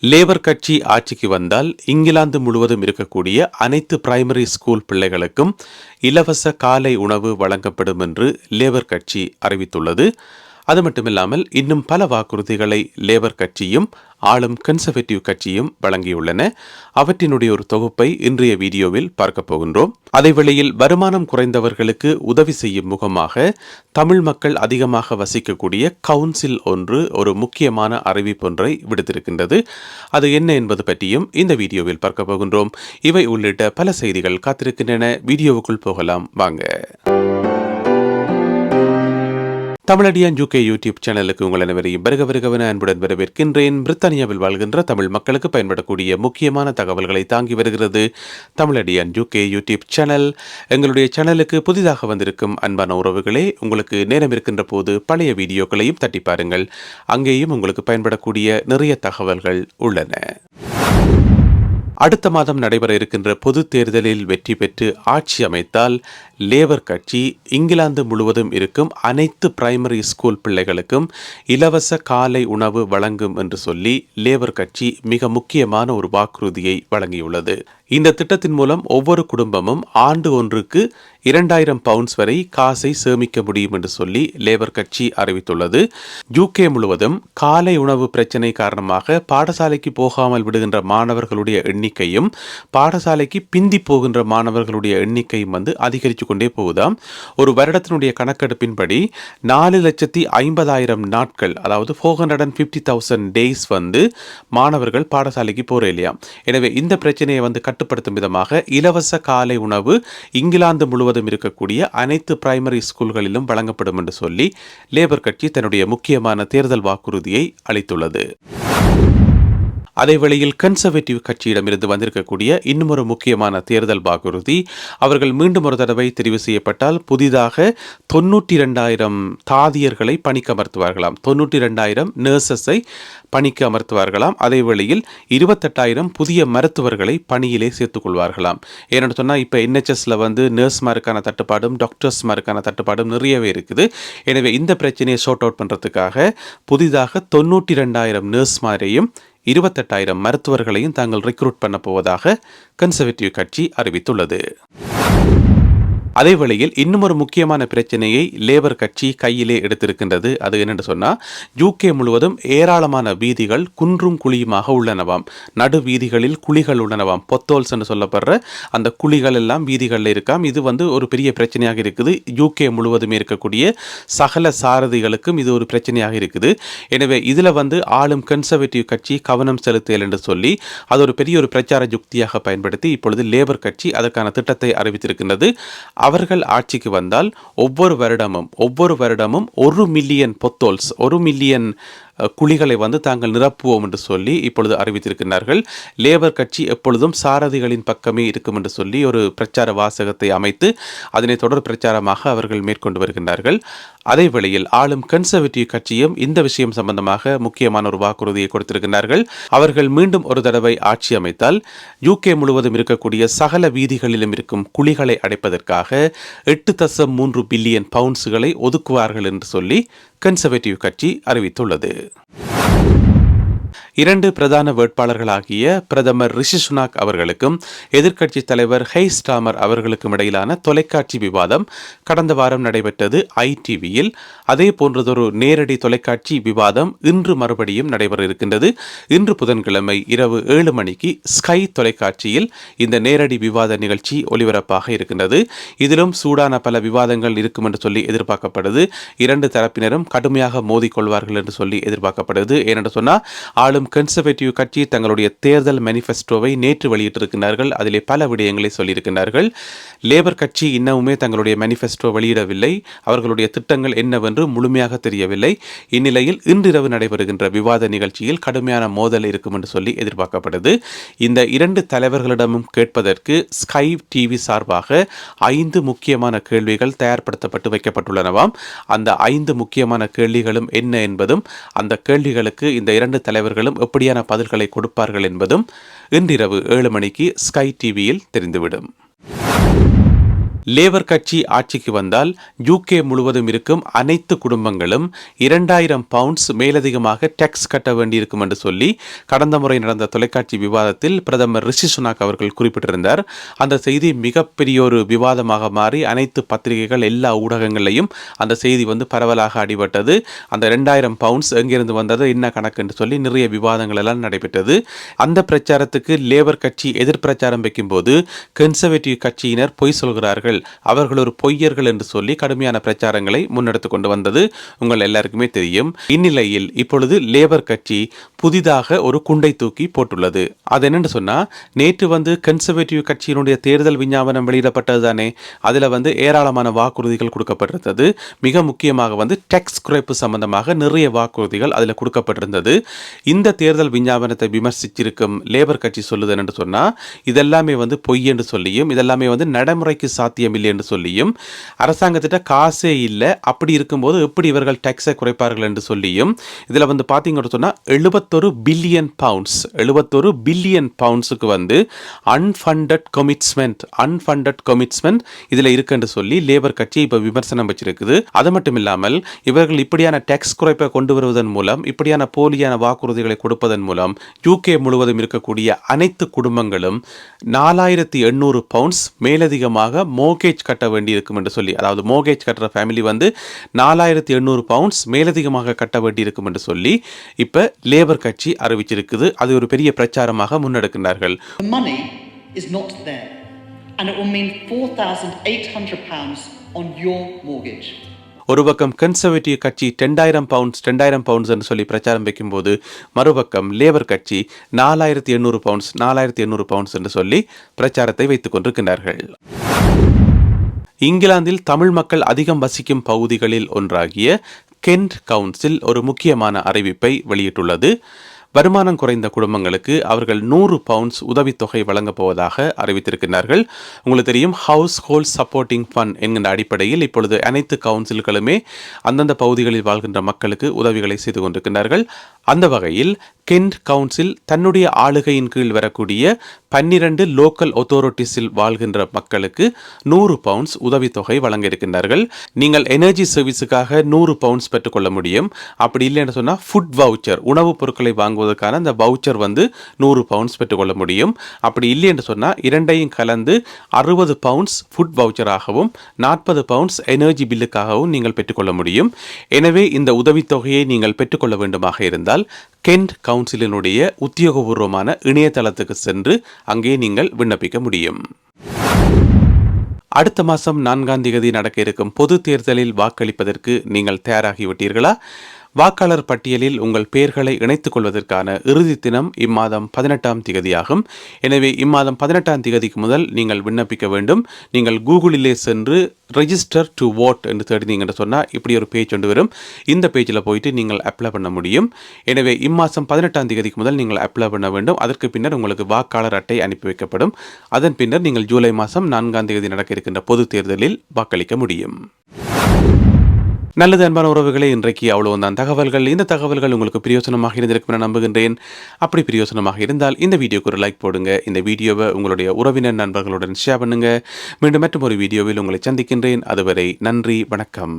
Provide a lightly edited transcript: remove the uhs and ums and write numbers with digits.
Labour கட்சி ஆட்சிக்கு வந்தால் இங்கிலாந்து முழுவதும் இருக்கக்கூடிய அனைத்து பிரைமரி ஸ்கூல் பிள்ளைகளுக்கும் இலவச காலை உணவு வழங்கப்படும் என்று லேபர் கட்சி அறிவித்துள்ளது. அது மட்டுமில்லாமல் இன்னும் பல வாக்குறுதிகளை லேபர் கட்சியும் ஆளும் கன்சர்வேட்டிவ் கட்சியும் வழங்கியுள்ளன. அவற்றினுடைய ஒரு தொகுப்பை இன்றைய வீடியோவில் பார்க்க போகின்றோம். அதேவேளையில் வருமானம் குறைந்தவர்களுக்கு உதவி செய்யும் முகமாக தமிழ் மக்கள் அதிகமாக வசிக்கக்கூடிய கவுன்சில் ஒன்று ஒரு முக்கியமான அறிவிப்பொன்றை விடுத்திருக்கின்றது. அது என்ன என்பது பற்றியும் இந்த வீடியோவில் பார்க்க போகின்றோம். இவை உள்ளிட்ட பல செய்திகள் காத்திருக்கின்றன. வீடியோவுக்குள் போகலாம் வாங்க. தமிழடியான் யூகே யூடியூப் சேனலுக்கு உங்கள் அனைவரையும் வருகவன அன்புடன் வரவேற்கின்றேன். பிரித்தானியாவில் வாழ்கின்ற தமிழ் மக்களுக்கு பயன்படக்கூடிய முக்கியமான தகவல்களை தாங்கி வருகிறது தமிழடியான் யூகே யூடியூப் சேனல். எங்களுடைய சேனலுக்கு புதிதாக வந்திருக்கும் அன்பான உறவுகளே, உங்களுக்கு நேரம் இருக்கின்ற போது பழைய வீடியோக்களையும் தட்டி பாருங்கள். அங்கேயும் உங்களுக்கு பயன்படக்கூடிய நிறைய தகவல்கள் உள்ளன. அடுத்த மாதம் நடைபெற இருக்கின்ற பொது தேர்தலில் வெற்றி பெற்று ஆட்சி அமைத்தால் லேபர் கட்சி இங்கிலாந்து முழுவதும் இருக்கும் அனைத்து பிரைமரி ஸ்கூல் பிள்ளைகளுக்கும் இலவச காலை உணவு வழங்கும் என்று சொல்லி லேபர் கட்சி மிக முக்கியமான ஒரு வாக்குறுதியை வழங்கியுள்ளது. இந்த திட்டத்தின் மூலம் ஒவ்வொரு குடும்பமும் ஆண்டு ஒன்றுக்கு 2000 பவுண்ட்ஸ் வரை காசை சேமிக்க முடியும் என்று சொல்லி லேபர் கட்சி அறிவித்துள்ளது. யூகே முழுவதும் காலை உணவு பிரச்சினை காரணமாக பாடசாலைக்கு போகாமல் விடுகின்ற மாணவர்களுடைய எண்ணிக்கையும் பாடசாலைக்கு பிந்தி போகின்ற மாணவர்களுடைய எண்ணிக்கையும் அதிகரித்து கொண்டே போகுதாம். ஒரு வருடத்தினுடைய கணக்கெடுப்பின்படி 4,50,000 நாட்கள், அதாவது 450,000 டேஸ் மாணவர்கள் பாடசாலைக்கு போற இல்லையா. எனவே இந்த பிரச்சனையை கட்டுப்படுத்தும் விதமாக இலவச காலை உணவு இங்கிலாந்து முழுவதும் இருக்கக்கூடிய அனைத்து பிரைமரி ஸ்கூல்களிலும் வழங்கப்படும் என்று சொல்லி லேபர் கட்சி தன்னுடைய முக்கியமான தேர்தல் வாக்குறுதியை அளித்துள்ளது. அதேவேளையில் கன்சர்வேட்டிவ் கட்சியிடமிருந்து வந்திருக்கக்கூடிய இன்னும் ஒரு முக்கியமான தேர்தல் வாக்குறுதி, அவர்கள் மீண்டும் ஒரு தடவை தெரிவு செய்யப்பட்டால் புதிதாக 92,000 தாதியர்களை பணிக்கு அமர்த்துவார்களாம். 92,000 நர்சஸை பணிக்கு அமர்த்துவார்களாம். அதேவேளையில் 28,000 புதிய மருத்துவர்களை பணியிலே சேர்த்துக் கொள்வார்களாம். ஏன்னு சொன்னால் இப்போ NHSல நர்ஸ்மாருக்கான தட்டுப்பாடும் டாக்டர்ஸ்மாருக்கான தட்டுப்பாடும் நிறையவே இருக்குது. எனவே இந்த பிரச்சனையை ஷார்ட் அவுட் பண்ணுறதுக்காக புதிதாக 92,000 நர்ஸ்மாரையும் 28,000 மருத்துவர்களையும் தாங்கள் ரெக்ரூட் பண்ண போவதாக கன்சர்வேட்டிவ் கட்சி அறிவித்துள்ளது. அதேவேளையில் இன்னும் ஒரு முக்கியமான பிரச்சனையை லேபர் கட்சி கையிலே எடுத்திருக்கின்றது. அது என்னென்று சொன்னால், யூகே முழுவதும் ஏராளமான வீதிகள் குன்றும் குழியுமாக உள்ளனவாம். நடு வீதிகளில் குழிகள் உள்ளனவாம். பொத்தோல்ஸ் என்று சொல்லப்படுற அந்த குழிகள் எல்லாம் வீதிகளில் இருக்காம். இது ஒரு பெரிய பிரச்சனையாக இருக்குது. யூகே முழுவதும் இருக்கக்கூடிய சகல சாரதிகளுக்கும் இது ஒரு பிரச்சனையாக இருக்குது. எனவே இதில் ஆளும் கன்சர்வேட்டிவ் கட்சி கவனம் செலுத்தல் என்று சொல்லி அது ஒரு பெரிய ஒரு பிரச்சார யுக்தியாக பயன்படுத்தி இப்பொழுது லேபர் கட்சி அதற்கான திட்டத்தை அறிவித்திருக்கின்றது. அவர்கள் ஆட்சிக்கு வந்தால் ஒவ்வொரு வருடமும் 1 மில்லியன் பொத்தோல்ஸ், 1 மில்லியன் குழிகளை தாங்கள் நிரப்புவோம் என்று சொல்லி இப்பொழுது அறிவித்திருக்கிறார்கள். லேபர் கட்சி எப்பொழுதும் சாரதிகளின் பக்கமே இருக்கும் என்று சொல்லி ஒரு பிரச்சார வாசகத்தை அமைத்து அதனை தொடர் பிரச்சாரமாக அவர்கள் மேற்கொண்டு வருகின்றார்கள். அதேவேளையில் ஆளும் கன்சர்வேட்டிவ் கட்சியும் இந்த விஷயம் சம்பந்தமாக முக்கியமான ஒரு வாக்குறுதியை கொடுத்திருக்கிறார்கள். அவர்கள் மீண்டும் ஒரு தடவை ஆட்சி அமைத்தால் யூகே முழுவதும் இருக்கக்கூடிய சகல வீதிகளிலும் இருக்கும் குழிகளை அடைப்பதற்காக 8.3 பில்லியன் பவுண்ட்ஸ்களை ஒதுக்குவார்கள் என்று சொல்லி கன்சர்வேட்டிவ் கட்சி அறிவித்துள்ளது. 2 பிரதான வேட்பாளர்களாகிய பிரதமர் ரிஷி சுனாக் அவர்களுக்கும் எதிர்க்கட்சி தலைவர் ஹெய் ஸ்டாமர் அவர்களுக்கும் இடையிலான தொலைக்காட்சி விவாதம் கடந்த வாரம் நடைபெற்றது ITVயில். அதே போன்றதொரு நேரடி தொலைக்காட்சி விவாதம் இன்று மறுபடியும் நடைபெற இருக்கின்றது. இன்று புதன்கிழமை இரவு 7 மணிக்கு ஸ்கை தொலைக்காட்சியில் இந்த நேரடி விவாத நிகழ்ச்சி ஒளிபரப்பாக இருக்கின்றது. இதிலும் சூடான பல விவாதங்கள் இருக்கும் என்று சொல்லி எதிர்பார்க்கப்படுது. 2 தரப்பினரும் கடுமையாக மோதிக்கொள்வார்கள் என்று சொல்லி எதிர்பார்க்கப்படுது. ஏனென்று சொன்னால் ஆளும் கன்சர்வேட்டிவ் கட்சி தங்களுடைய தேர்தல் மேனிஃபெஸ்டோவை நேற்று வெளியிட்டிருக்கிறார்கள். அதிலே பல விடயங்களை சொல்லியிருக்கிறார்கள். லேபர் கட்சி இன்னமுமே தங்களுடைய மேனிஃபெஸ்டோ வெளியிடவில்லை. அவர்களுடைய திட்டங்கள் என்னவென்று முழுமையாக தெரியவில்லை. இந்நிலையில் இன்றிரவு நடைபெறுகின்ற விவாத நிகழ்ச்சியில் கடுமையான மோதல் இருக்கும் என்று சொல்லி எதிர்பார்க்கப்படுது. இந்த 2 தலைவர்களிடமும் கேட்பதற்கு ஸ்கை டிவி சார்பாக 5 முக்கியமான கேள்விகள் தயார்படுத்தப்பட்டு வைக்கப்பட்டுள்ளனவாம். அந்த 5 முக்கியமான கேள்விகளும் என்ன என்பதும் அந்த கேள்விகளுக்கு இந்த 2 தலைவர்களும் எப்படியான பதில்களை கொடுப்பார்கள் என்பதும் இன்றிரவு 7 மணிக்கு ஸ்கை டிவியில் தெரிந்துவிடும். லேபர் கட்சி ஆட்சிக்கு வந்தால் யூகே முழுவதும் இருக்கும் அனைத்து குடும்பங்களும் 2000 பவுண்ட்ஸ் மேலதிகமாக டேக்ஸ் கட்ட வேண்டியிருக்கும் என்று சொல்லி கடந்த முறை நடந்த தொலைக்காட்சி விவாதத்தில் பிரதமர் ரிஷி சுனாக் அவர்கள் குறிப்பிட்டிருந்தார். அந்த செய்தி மிகப்பெரிய ஒரு விவாதமாக மாறி அனைத்து பத்திரிகைகள் எல்லா ஊடகங்களையும் அந்த செய்தி பரவலாக அடிபட்டது. அந்த 2000 பவுண்ட்ஸ் எங்கிருந்து வந்தது, என்ன கணக்கு என்று சொல்லி நிறைய விவாதங்கள் எல்லாம் நடைபெற்றது. அந்த பிரச்சாரத்துக்கு லேபர் கட்சி எதிர் பிரச்சாரம் வைக்கும்போது கன்சர்வேட்டிவ் கட்சியினர் பொய் சொல்கிறார்கள், அவர்கள் ஒரு பொய்யர்கள் என்று சொல்லி கடுமையான பிரச்சாரங்களை முன்னெடுத்துக் கொண்டு வந்தது உங்கள் எல்லாருக்குமே தெரியும். இந்நிலையில் இப்பொழுது லேபர் கட்சி புதிதாக ஒரு குண்டை தூக்கி போட்டுள்ளது. அது என்னன்னு சொன்னா, நேற்று கன்சர்வேட்டிவ் கட்சியினுடைய தேர்தல் விஞ்ஞாபனம் வெளியிடப்பட்டது தானே. அதுல ஏராளமான வாக்குறுதிகள் கொடுக்கப்பட்டிருந்தது. மிக முக்கியமாக டேக்ஸ் குறைப்பு சம்பந்தமாக நிறைய வாக்குறுதிகள் அதில் கொடுக்கப்பட்டிருந்தது. இந்த தேர்தல் விஞ்ஞாபனத்தை விமர்சிச்சிருக்கும் லேபர் கட்சி சொல்லுது என்று சொன்னா, இதெல்லாமே பொய் என்று சொல்லியும் இதெல்லாமே நடைமுறைக்கு சாத்தியமில்லை என்று சொல்லியும் அரசாங்கத்திட்ட காசே இல்லை, அப்படி இருக்கும்போது எப்படி இவர்கள் டேக்ஸை குறைப்பார்கள் என்று சொல்லியும் இதில் பார்த்தீங்கன்னு சொன்னா 71 பில்லியன் பவுண்ட்ஸுக்கு அன்ஃபண்டட் கமிட்மெண்ட் இதில் இருக்குன்னு சொல்லி லேபர் கட்சி இப்போ விமர்சனம் வச்சிருக்குது. அது மட்டும் இல்லாமல் இவர்கள் இப்படியான டேக்ஸ் குறைப்பை கொண்டு வருவதன் மூலம், இப்படியான போலியான வாக்குறுதிகளை கொடுப்பதன் மூலம் யூகே முழுவதும் இருக்கக்கூடிய அனைத்து குடும்பங்களும் 4800 பவுண்ட்ஸ் மேலதிகமாக மோர்கேஜ் கட்ட வேண்டி இருக்கும் என்று சொல்லி, அதாவது மோர்கேஜ் கட்டுற ஃபேமிலி 4800 பவுண்ட்ஸ் மேலதிகமாக கட்ட வேண்டி இருக்கும் என்று சொல்லி இப்ப லேபர் கட்சி அறிவிச்சிருக்குது. அது ஒரு பெரிய பிரச்சாரமாக முன்னெடுக்கிறார்கள். And it will mean £4,800 on your mortgage. ஒரு பக்கம் கன்சர்வேட்டிவ் கட்சி 2000 பவுண்ட்ஸ் என்று சொல்லி பிரச்சாரம் வைக்கும்போது, மறுபக்கம் லேபர் கட்சி 4800 பவுண்ட்ஸ் என்று சொல்லி பிரச்சாரத்தை வைத்துக் கொண்டிருக்கிறார்கள். இங்கிலாந்தில் தமிழ் மக்கள் அதிகம் வசிக்கும் பகுதிகளில் ஒன்றாகிய கென்ட் கவுன்சில் ஒரு முக்கியமான அறிவிப்பை வெளியிட்டுள்ளது. வருமானம் குறைந்த குடும்பங்களுக்கு அவர்கள் 100 பவுண்ட்ஸ் உதவித்தொகை வழங்கப் போவதாக அறிவித்திருக்கிறார்கள். உங்களுக்கு தெரியும், ஹவுஸ் ஹோல்ட் சப்போர்ட்டிங் ஃபண்ட் என்கின்ற அடிப்படையில் இப்பொழுது அனைத்து கவுன்சில்களுமே அந்தந்த பகுதிகளில் வாழ்கின்ற மக்களுக்கு உதவிகளை செய்து கொண்டிருக்கிறார்கள். அந்த வகையில் கென்ட் கவுன்சில் தன்னுடைய ஆளுகையின் கீழ் வரக்கூடிய 12 லோக்கல் அத்தாரிட்டிஸில் வாழ்கின்ற மக்களுக்கு 100 பவுண்ட்ஸ் உதவித்தொகை வழங்க இருக்கின்றார்கள். நீங்கள் எனர்ஜி சர்வீஸுக்காக 100 பவுண்ட்ஸ் பெற்றுக்கொள்ள முடியும். அப்படி இல்லை என்று சொன்னால் ஃபுட் வவுச்சர், உணவுப் பொருட்களை வாங்குவதற்கான அந்த வவுச்சர் 100 பவுண்ட்ஸ் பெற்றுக்கொள்ள முடியும். அப்படி இல்லை என்று சொன்னால் இரண்டையும் கலந்து 60 பவுண்ட்ஸ் ஃபுட் வவுச்சராகவும் 40 பவுண்ட்ஸ் எனர்ஜி பில்லுக்காகவும் நீங்கள் பெற்றுக்கொள்ள முடியும். எனவே இந்த உதவித்தொகையை நீங்கள் பெற்றுக்கொள்ள வேண்டுமாக இருந்தால் கென்ட் கவுன்சிலினுடைய உத்தியோகபூர்வமான இணையதளத்துக்கு சென்று அங்கே நீங்கள் விண்ணப்பிக்க முடியும். அடுத்த மாதம் 4ஆம் தேதி நடக்க இருக்கும் பொது தேர்தலில் வாக்களிப்பதற்கு நீங்கள் தயாராகிவிட்டீர்களா? வாக்காளர் பட்டியலில் உங்கள் பெயர்களை இணைத்துக் கொள்வதற்கான இறுதி தினம் இம்மாதம் 18ஆம் தேதியாகும். எனவே இம்மாதம் 18ஆம் தேதிக்கு முதல் நீங்கள் விண்ணப்பிக்க வேண்டும். நீங்கள் கூகுளிலே சென்று ரெஜிஸ்டர் டு வோட் என்று தேடினீங்கன்னு சொன்னால் இப்படி ஒரு பேஜ் கொண்டு வரும். இந்த பேஜில் போயிட்டு நீங்கள் அப்ளை பண்ண முடியும். எனவே இம்மாதம் 18ஆம் தேதிக்கு முதல் நீங்கள் அப்ளை பண்ண வேண்டும். அதற்கு பின்னர் உங்களுக்கு வாக்காளர் அட்டை அனுப்பி வைக்கப்படும். அதன் பின்னர் நீங்கள் ஜூலை மாதம் 4ஆம் தேதி நடக்க இருக்கின்ற பொது தேர்தலில் வாக்களிக்க முடியும். நல்லது அன்பான உறவுகளே, இன்றைக்கு அவ்வளவுதான் தகவல்கள். இந்த தகவல்கள் உங்களுக்கு பிரயோசனமாக இருந்திருக்கும் என நம்புகின்றேன். அப்படி பிரயோசனமாக இருந்தால் இந்த வீடியோக்கு ஒரு லைக் போடுங்க. இந்த வீடியோவை உங்களுடைய உறவினர் நண்பர்களுடன் ஷேர் பண்ணுங்க. மீண்டும் மற்றும் ஒரு வீடியோவில் உங்களை சந்திக்கின்றேன். அதுவரை நன்றி, வணக்கம்.